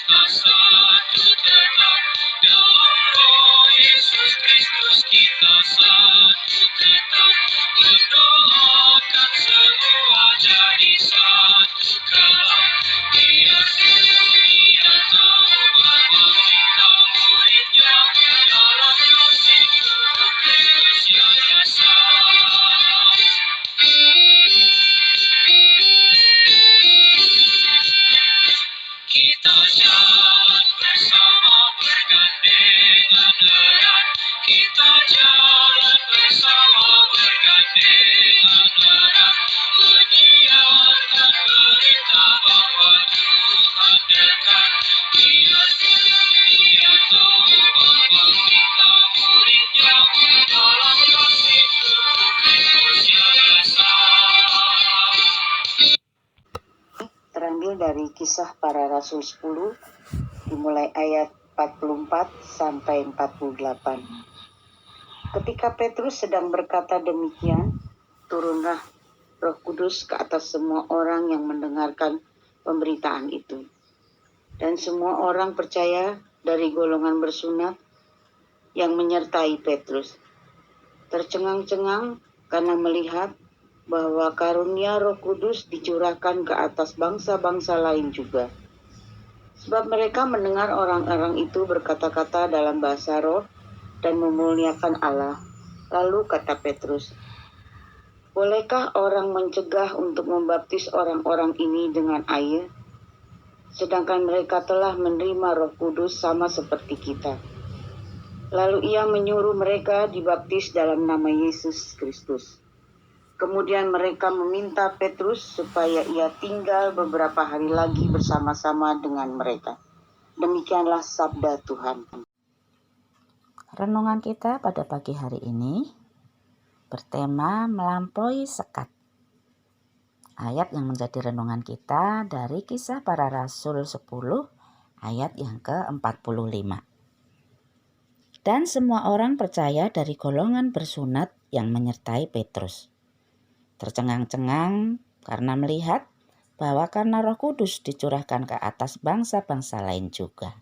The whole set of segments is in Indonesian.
kita satu tetap dalam Roh Yesus Kristus, kita satu tetap mendoakan semua jadi satu kelak. Biar dunia tahu bahwa kita muridnya dalam kasih tubuh Kristus yang esa. Kita jalan bersama bergandengan erat. Kita jalan bersama bergandengan erat. Menyiarkan berita bahwa Tuhan dekat. Biar dunia tahu bahwa kita muridnya dalam kasih tubuh Kristus yang esa. Terambil dari Kisah Para Rasul 10, dimulai ayat 44 sampai 48. Ketika Petrus sedang berkata demikian, turunlah Roh Kudus ke atas semua orang yang mendengarkan pemberitaan itu. Dan semua orang percaya dari golongan bersunat yang menyertai Petrus. Tercengang-cengang karena melihat bahwa karunia Roh Kudus dicurahkan ke atas bangsa-bangsa lain juga. Sebab mereka mendengar orang-orang itu berkata-kata dalam bahasa roh dan memuliakan Allah. Lalu kata Petrus, bolehkah orang mencegah untuk membaptis orang-orang ini dengan air, sedangkan mereka telah menerima Roh Kudus sama seperti kita? Lalu ia menyuruh mereka dibaptis dalam nama Yesus Kristus. Kemudian mereka meminta Petrus supaya ia tinggal beberapa hari lagi bersama-sama dengan mereka. Demikianlah sabda Tuhan. Renungan kita pada pagi hari ini bertema melampaui sekat. Ayat yang menjadi renungan kita dari Kisah Para Rasul 10 ayat yang ke-45. Dan semua orang percaya dari golongan bersunat yang menyertai Petrus. Tercengang-cengang karena melihat bahwa karena Roh Kudus dicurahkan ke atas bangsa-bangsa lain juga.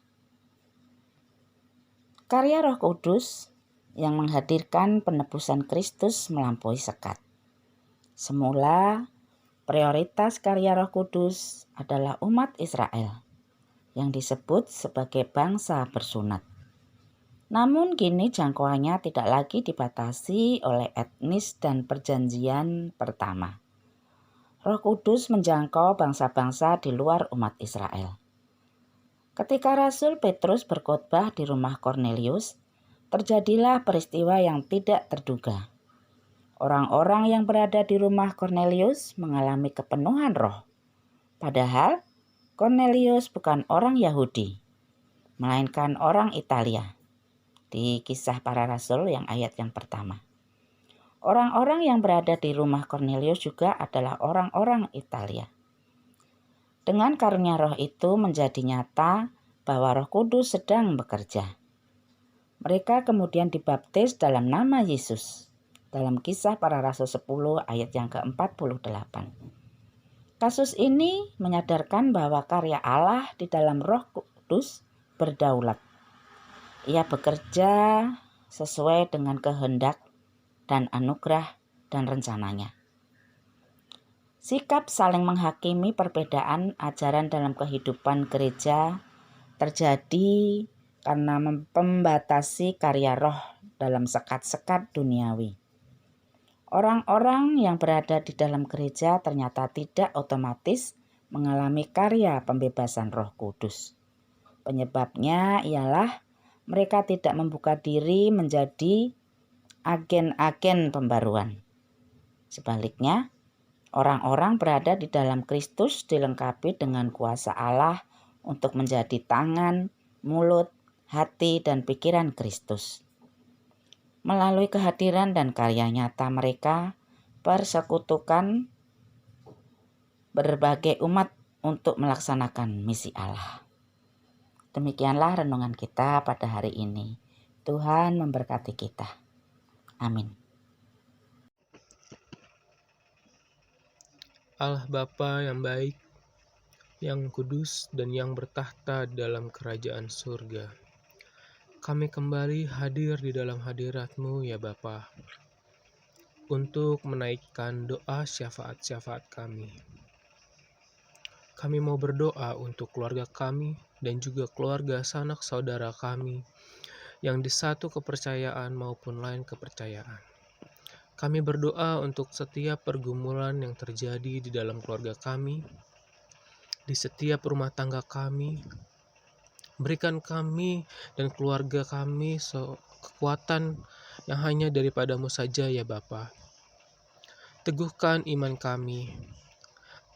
Karya Roh Kudus yang menghadirkan penebusan Kristus melampaui sekat. Semula, prioritas karya Roh Kudus adalah umat Israel yang disebut sebagai bangsa bersunat. Namun kini jangkauannya tidak lagi dibatasi oleh etnis dan perjanjian pertama. Roh Kudus menjangkau bangsa-bangsa di luar umat Israel. Ketika Rasul Petrus berkhotbah di rumah Kornelius, terjadilah peristiwa yang tidak terduga. Orang-orang yang berada di rumah Kornelius mengalami kepenuhan roh. Padahal Kornelius bukan orang Yahudi, melainkan orang Italia. Di Kisah Para Rasul yang ayat yang pertama. Orang-orang yang berada di rumah Kornelius juga adalah orang-orang Italia. Dengan karunia roh itu menjadi nyata bahwa Roh Kudus sedang bekerja. Mereka kemudian dibaptis dalam nama Yesus dalam Kisah Para Rasul 10 ayat yang ke-48. Kasus ini menyadarkan bahwa karya Allah di dalam Roh Kudus berdaulat. Ia bekerja sesuai dengan kehendak dan anugerah dan rencananya. Sikap saling menghakimi perbedaan ajaran dalam kehidupan gereja terjadi karena membatasi karya roh dalam sekat-sekat duniawi. Orang-orang yang berada di dalam gereja ternyata tidak otomatis mengalami karya pembebasan Roh Kudus. Penyebabnya ialah mereka tidak membuka diri menjadi agen-agen pembaruan. Sebaliknya, orang-orang berada di dalam Kristus dilengkapi dengan kuasa Allah untuk menjadi tangan, mulut, hati, dan pikiran Kristus. Melalui kehadiran dan karya nyata mereka, persekutukan berbagai umat untuk melaksanakan misi Allah. Demikianlah renungan kita pada hari ini. Tuhan memberkati kita. Amin. Allah Bapa yang baik, yang kudus dan yang bertahta dalam kerajaan surga. Kami kembali hadir di dalam hadirat-Mu ya Bapa, untuk menaikkan doa syafaat-syafaat kami. Kami mau berdoa untuk keluarga kami dan juga keluarga sanak saudara kami yang di satu kepercayaan maupun lain kepercayaan. Kami berdoa untuk setiap pergumulan yang terjadi di dalam keluarga kami, di setiap rumah tangga kami. Berikan kami dan keluarga kami kekuatan yang hanya daripada-Mu saja ya Bapa. Teguhkan iman kami,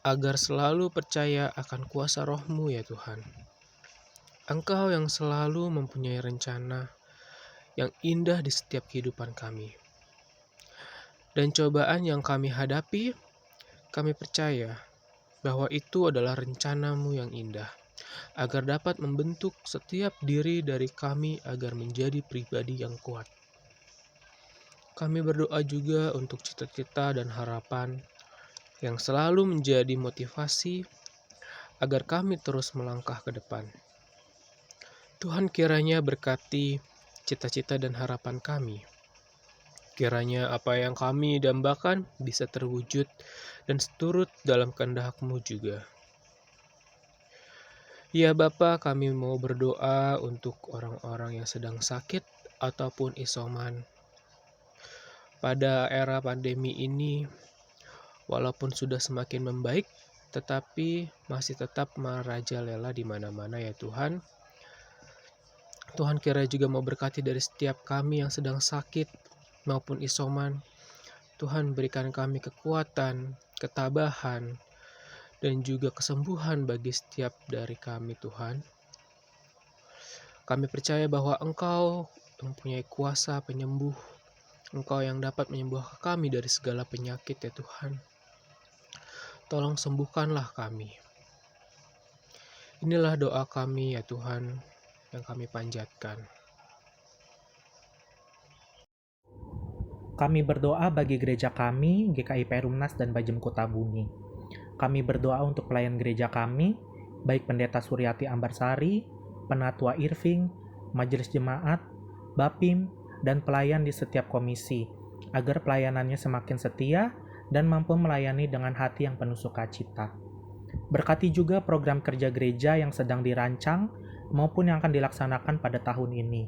agar selalu percaya akan kuasa Roh-Mu ya Tuhan. Engkau yang selalu mempunyai rencana yang indah di setiap kehidupan kami. Dan cobaan yang kami hadapi, kami percaya bahwa itu adalah rencana-Mu yang indah, agar dapat membentuk setiap diri dari kami agar menjadi pribadi yang kuat. Kami berdoa juga untuk cita-cita dan harapan yang selalu menjadi motivasi agar kami terus melangkah ke depan. Tuhan kiranya berkati cita-cita dan harapan kami. Kiranya apa yang kami dambakan bisa terwujud dan seturut dalam kehendak-Mu juga. Ya Bapa, kami mau berdoa untuk orang-orang yang sedang sakit ataupun isoman. Pada era pandemi ini, walaupun sudah semakin membaik, tetapi masih tetap merajalela di mana-mana ya Tuhan. Tuhan kira juga mau berkati dari setiap kami yang sedang sakit maupun isoman. Tuhan berikan kami kekuatan, ketabahan, dan juga kesembuhan bagi setiap dari kami Tuhan. Kami percaya bahwa Engkau mempunyai kuasa penyembuh. Engkau yang dapat menyembuhkan kami dari segala penyakit ya Tuhan. Tolong sembuhkanlah kami. Inilah doa kami ya Tuhan yang kami panjatkan. Kami berdoa bagi gereja kami, GKI Perumnas dan Bajem Kota Bumi. Kami berdoa untuk pelayan gereja kami, baik Pendeta Suryati Ambarsari, Penatua Irving, Majelis Jemaat, Bapim, dan pelayan di setiap komisi, agar pelayanannya semakin setia dan mampu melayani dengan hati yang penuh sukacita. Berkati juga program kerja gereja yang sedang dirancang maupun yang akan dilaksanakan pada tahun ini,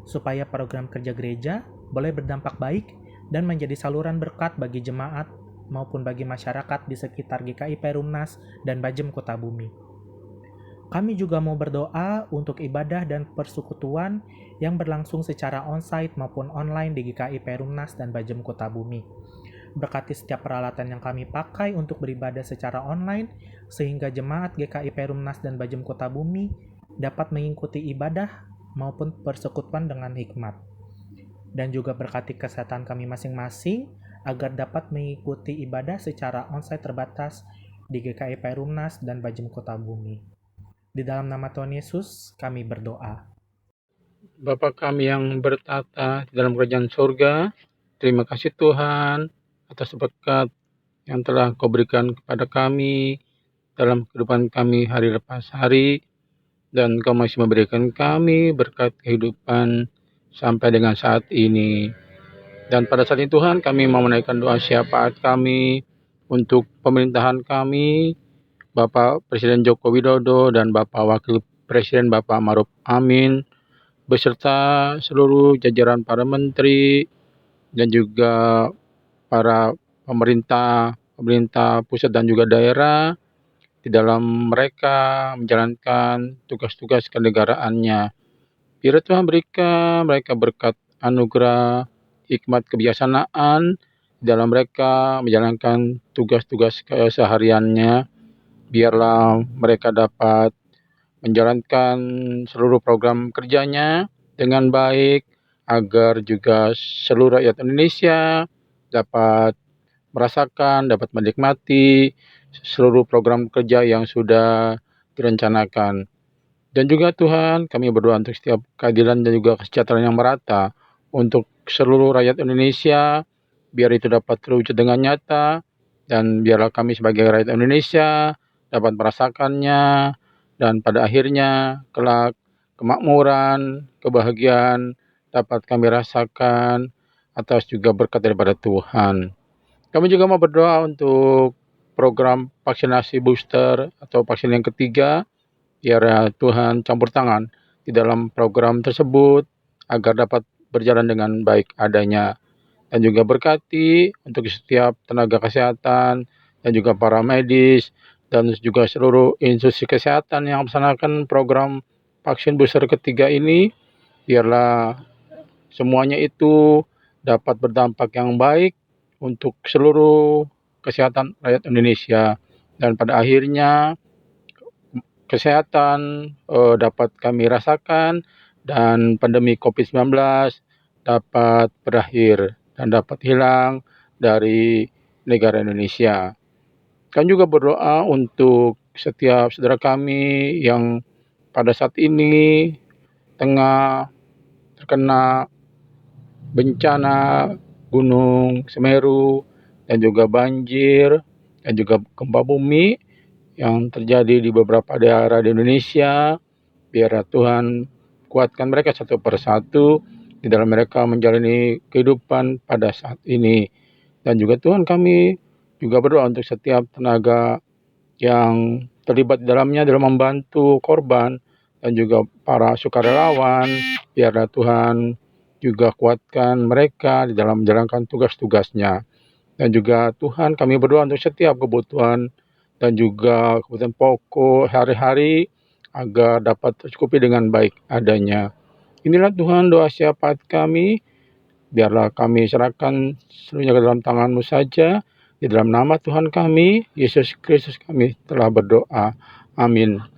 supaya program kerja gereja boleh berdampak baik dan menjadi saluran berkat bagi jemaat maupun bagi masyarakat di sekitar GKI Perumnas dan Bajem Kota Bumi. Kami juga mau berdoa untuk ibadah dan persekutuan yang berlangsung secara onsite maupun online di GKI Perumnas dan Bajem Kota Bumi. Berkati setiap peralatan yang kami pakai untuk beribadah secara online, sehingga jemaat GKI Perumnas dan Bajem Kota Bumi dapat mengikuti ibadah maupun persekutuan dengan hikmat. Dan juga berkati kesehatan kami masing-masing, agar dapat mengikuti ibadah secara onsite terbatas di GKI Perumnas dan Bajem Kota Bumi. Di dalam nama Tuhan Yesus, kami berdoa. Bapa kami yang bertata di dalam kerajaan surga, terima kasih Tuhan atas berkat yang telah Kau berikan kepada kami dalam kehidupan kami hari lepas hari, dan Kau masih memberikan kami berkat kehidupan sampai dengan saat ini. Dan pada saat ini Tuhan, kami mau menaikkan doa syafaat kami untuk pemerintahan kami, Bapak Presiden Joko Widodo dan Bapak Wakil Presiden Bapak Ma'ruf Amin, beserta seluruh jajaran para menteri dan juga para pemerintah pusat dan juga daerah di dalam mereka menjalankan tugas-tugas kenegaraannya. Biar Tuhan berikan mereka berkat anugerah, hikmat kebijaksanaan dalam mereka menjalankan tugas-tugas kesehariannya. Biarlah mereka dapat menjalankan seluruh program kerjanya dengan baik, agar juga seluruh rakyat Indonesia dapat merasakan, dapat menikmati seluruh program kerja yang sudah direncanakan. Dan juga Tuhan, kami berdoa untuk setiap keadilan dan juga kesejahteraan yang merata untuk seluruh rakyat Indonesia, biar itu dapat terwujud dengan nyata, dan biarlah kami sebagai rakyat Indonesia dapat merasakannya, dan pada akhirnya kelak kemakmuran, kebahagiaan dapat kami rasakan atas juga berkat daripada Tuhan. Kami juga mau berdoa untuk program vaksinasi booster atau vaksin yang ketiga, biar Tuhan campur tangan di dalam program tersebut agar dapat berjalan dengan baik adanya. Dan juga berkati untuk setiap tenaga kesehatan dan juga para medis dan juga seluruh institusi kesehatan yang melaksanakan program vaksin booster ketiga ini, biarlah semuanya itu dapat berdampak yang baik untuk seluruh kesehatan rakyat Indonesia, dan pada akhirnya kesehatan dapat kami rasakan dan pandemi COVID-19 dapat berakhir dan dapat hilang dari negara Indonesia. Kami juga berdoa untuk setiap saudara kami yang pada saat ini tengah terkena bencana Gunung Semeru dan juga banjir dan juga gempa bumi yang terjadi di beberapa daerah di Indonesia. Biar Tuhan kuatkan mereka satu persatu di dalam mereka menjalani kehidupan pada saat ini. Dan juga Tuhan, kami juga berdoa untuk setiap tenaga yang terlibat di dalamnya dalam membantu korban dan juga para sukarelawan. Biarlah Tuhan juga kuatkan mereka di dalam menjalankan tugas-tugasnya. Dan juga Tuhan, kami berdoa untuk setiap kebutuhan dan juga kebutuhan pokok hari-hari agar dapat tercukupi dengan baik adanya. Inilah Tuhan doa syafaat kami. Biarlah kami serahkan seluruhnya ke dalam tangan-Mu saja. Di dalam nama Tuhan kami, Yesus Kristus kami telah berdoa. Amin.